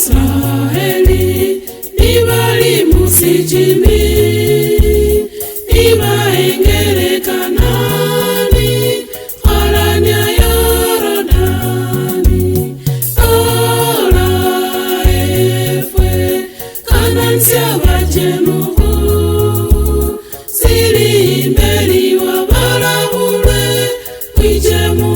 Israeli nibali musijimi nibaengere Kanani haranya Yorodani ora efwe Kanani siabajenuku siri imberi wabarahulwe kwijemu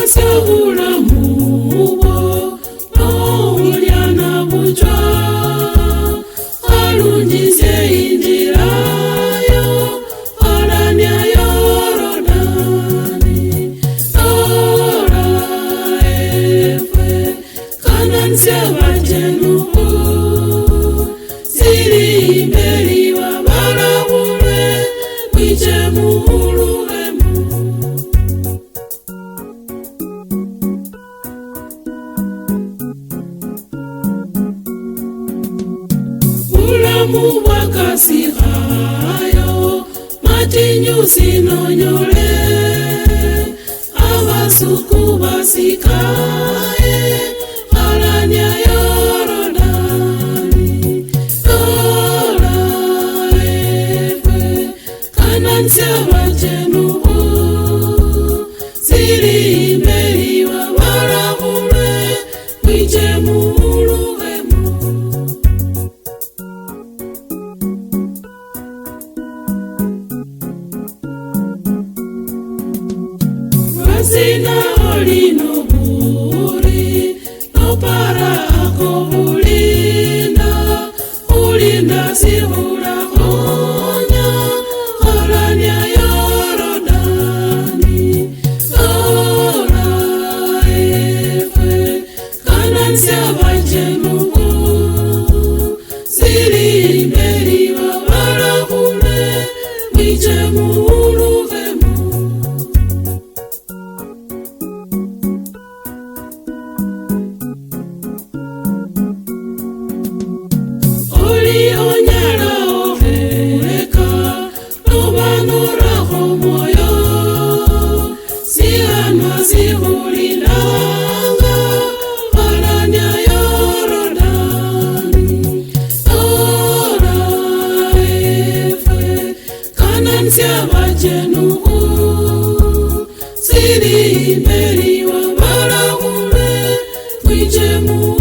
Sabula mubo no uliana bujwa alunjise indira yo aranya Yorodani ora efwe Kanani siabajenuku siri imberi wabarahulwe kwijemu Muwakasirayo matinyu sinonyole abasuku basikaye haranya Yorodani ora efwe Kanani siabajenuku siri imberi wabarahulwe kwijemu Sina olino buri no para kobulinda ulinda sihura honya haranya Yorodani ora efwe Kanani siabajenuku siri imberi wabarahulwe kwijemu Sihulilanga haranya Yorodani ora efwe Kanani siabajenuku siri imberi wabarahulwe kwijemu